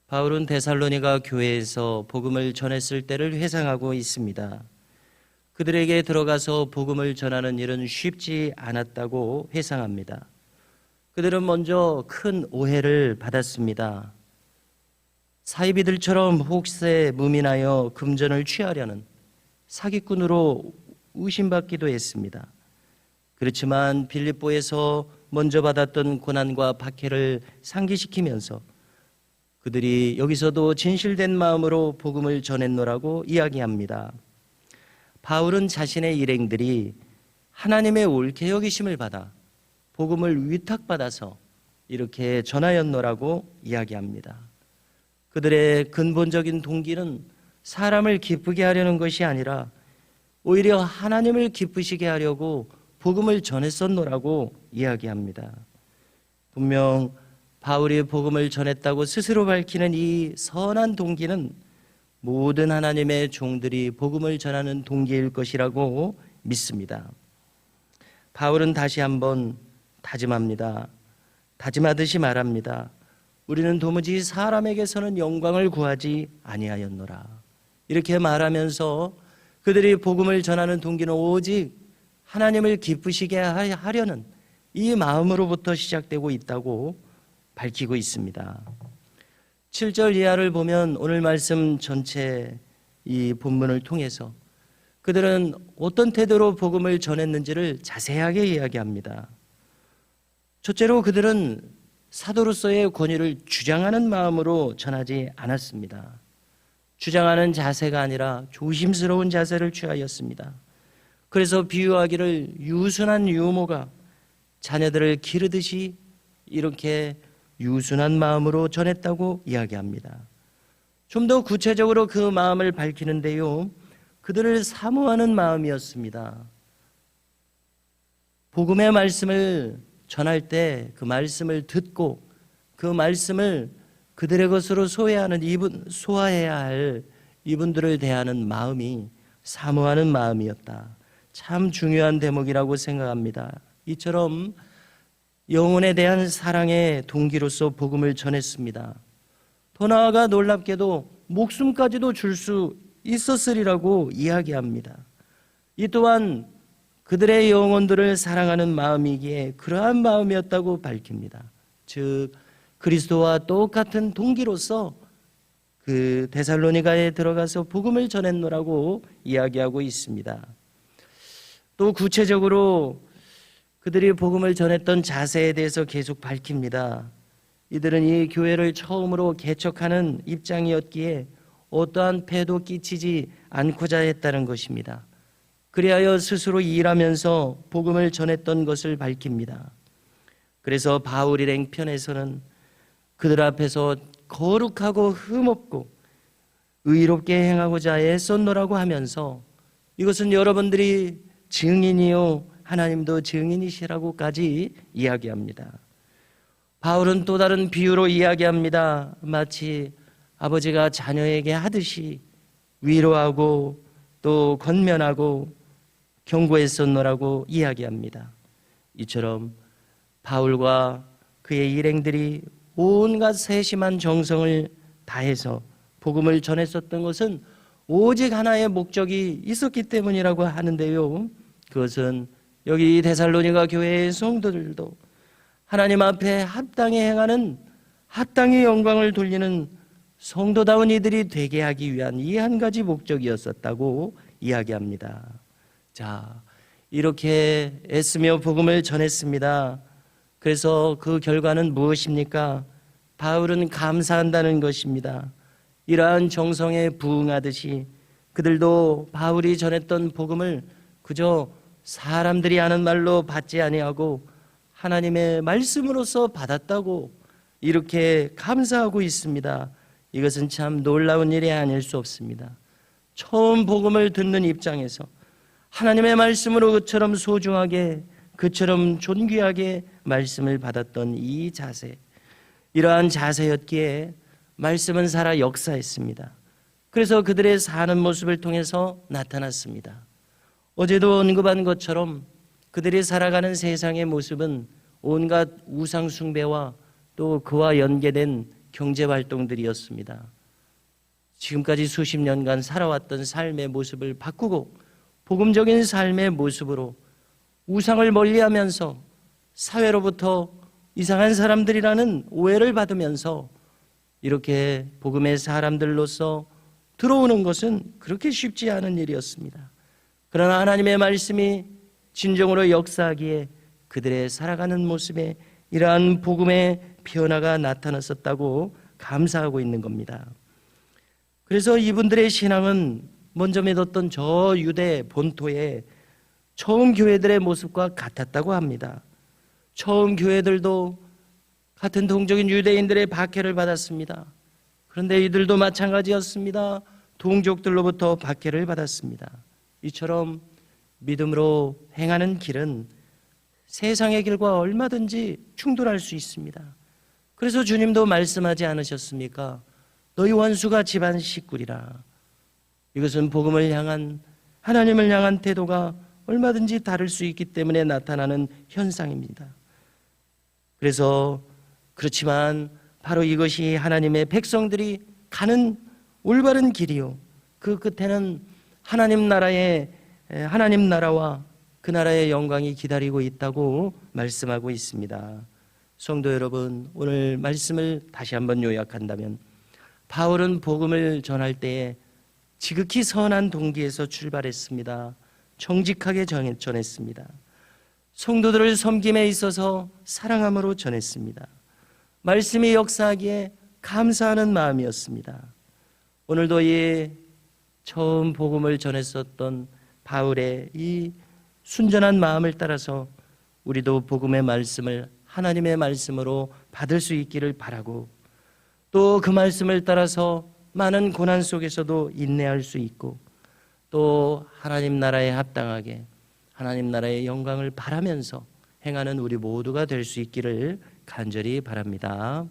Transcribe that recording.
바울은 데살로니가 교회에서 복음을 전했을 때를 회상하고 있습니다. 그들에게 들어가서 복음을 전하는 일은 쉽지 않았다고 회상합니다. 그들은 먼저 큰 오해를 받았습니다. 사이비들처럼 혹세 무민하여 금전을 취하려는 사기꾼으로 의심받기도 했습니다. 그렇지만 빌립보에서 먼저 받았던 고난과 박해를 상기시키면서 그들이 여기서도 진실된 마음으로 복음을 전했노라고 이야기합니다. 바울은 자신의 일행들이 하나님의 옳게 여기심을 받아 복음을 위탁받아서 이렇게 전하였노라고 이야기합니다. 그들의 근본적인 동기는 사람을 기쁘게 하려는 것이 아니라 오히려 하나님을 기쁘시게 하려고 복음을 전했었노라고 이야기합니다. 분명 바울이 복음을 전했다고 스스로 밝히는 이 선한 동기는 모든 하나님의 종들이 복음을 전하는 동기일 것이라고 믿습니다. 바울은 다시 한번 다짐합니다. 다짐하듯이 말합니다. 우리는 도무지 사람에게서는 영광을 구하지 아니하였노라. 이렇게 말하면서 그들이 복음을 전하는 동기는 오직 하나님을 기쁘시게 하려는 이 마음으로부터 시작되고 있다고 밝히고 있습니다. 7절 이하를 보면 오늘 말씀 전체 이 본문을 통해서 그들은 어떤 태도로 복음을 전했는지를 자세하게 이야기합니다. 첫째로 그들은 사도로서의 권위를 주장하는 마음으로 전하지 않았습니다. 주장하는 자세가 아니라 조심스러운 자세를 취하였습니다. 그래서 비유하기를 유순한 유모가 자녀들을 기르듯이 이렇게 유순한 마음으로 전했다고 이야기합니다. 좀 더 구체적으로 그 마음을 밝히는데요, 그들을 사모하는 마음이었습니다. 복음의 말씀을 전할 때 그 말씀을 듣고 그 말씀을 그들의 것으로 소화해야 할 이분들을 대하는 마음이 사모하는 마음이었다. 참 중요한 대목이라고 생각합니다. 이처럼 영혼에 대한 사랑의 동기로서 복음을 전했습니다. 더 나아가 놀랍게도 목숨까지도 줄 수 있었으리라고 이야기합니다. 이 또한 그들의 영혼들을 사랑하는 마음이기에 그러한 마음이었다고 밝힙니다. 즉 그리스도와 똑같은 동기로서 그 데살로니가에 들어가서 복음을 전했노라고 이야기하고 있습니다. 또 구체적으로 그들이 복음을 전했던 자세에 대해서 계속 밝힙니다. 이들은 이 교회를 처음으로 개척하는 입장이었기에 어떠한 폐도 끼치지 않고자 했다는 것입니다. 그리하여 스스로 일하면서 복음을 전했던 것을 밝힙니다. 그래서 바울 일행 편에서는 그들 앞에서 거룩하고 흠없고 의롭게 행하고자 애썼노라고 하면서 이것은 여러분들이 증인이요 하나님도 증인이시라고까지 이야기합니다. 바울은 또 다른 비유로 이야기합니다. 마치 아버지가 자녀에게 하듯이 위로하고 또 권면하고 경고했었노라고 이야기합니다. 이처럼 바울과 그의 일행들이 온갖 세심한 정성을 다해서 복음을 전했었던 것은 오직 하나의 목적이 있었기 때문이라고 하는데요, 그것은 여기 데살로니가 교회의 성도들도 하나님 앞에 합당히 행하는 합당히 영광을 돌리는 성도다운 이들이 되게 하기 위한 이 한 가지 목적이었었다고 이야기합니다. 자, 이렇게 애쓰며 복음을 전했습니다. 그래서 그 결과는 무엇입니까? 바울은 감사한다는 것입니다. 이러한 정성에 부응하듯이 그들도 바울이 전했던 복음을 그저 사람들이 하는 말로 받지 아니하고 하나님의 말씀으로서 받았다고 이렇게 감사하고 있습니다. 이것은 참 놀라운 일이 아닐 수 없습니다. 처음 복음을 듣는 입장에서 하나님의 말씀으로 그처럼 소중하게, 그처럼 존귀하게 말씀을 받았던 이 자세, 이러한 자세였기에 말씀은 살아 역사했습니다. 그래서 그들의 사는 모습을 통해서 나타났습니다. 어제도 언급한 것처럼 그들이 살아가는 세상의 모습은 온갖 우상 숭배와 또 그와 연계된 경제 활동들이었습니다. 지금까지 수십 년간 살아왔던 삶의 모습을 바꾸고 복음적인 삶의 모습으로 우상을 멀리하면서 사회로부터 이상한 사람들이라는 오해를 받으면서 이렇게 복음의 사람들로서 들어오는 것은 그렇게 쉽지 않은 일이었습니다. 그러나 하나님의 말씀이 진정으로 역사하기에 그들의 살아가는 모습에 이러한 복음의 변화가 나타났었다고 감사하고 있는 겁니다. 그래서 이분들의 신앙은 먼저 믿었던 저 유대 본토의 처음 교회들의 모습과 같았다고 합니다. 처음 교회들도 같은 동족인 유대인들의 박해를 받았습니다. 그런데 이들도 마찬가지였습니다. 동족들로부터 박해를 받았습니다. 이처럼 믿음으로 행하는 길은 세상의 길과 얼마든지 충돌할 수 있습니다. 그래서 주님도 말씀하지 않으셨습니까? 너희 원수가 집안 식구리라. 이것은 복음을 향한, 하나님을 향한 태도가 얼마든지 다를 수 있기 때문에 나타나는 현상입니다. 그래서 그렇지만 바로 이것이 하나님의 백성들이 가는 올바른 길이요, 그 끝에는 하나님 나라와 그 나라의 영광이 기다리고 있다고 말씀하고 있습니다. 성도 여러분, 오늘 말씀을 다시 한번 요약한다면 바울은 복음을 전할 때에 지극히 선한 동기에서 출발했습니다. 정직하게 전했습니다. 성도들을 섬김에 있어서 사랑함으로 전했습니다. 말씀이 역사하기에 감사하는 마음이었습니다. 오늘도 이 처음 복음을 전했었던 바울의 이 순전한 마음을 따라서 우리도 복음의 말씀을 하나님의 말씀으로 받을 수 있기를 바라고, 또 그 말씀을 따라서 많은 고난 속에서도 인내할 수 있고, 또 하나님 나라에 합당하게 하나님 나라의 영광을 바라면서 행하는 우리 모두가 될 수 있기를 간절히 바랍니다.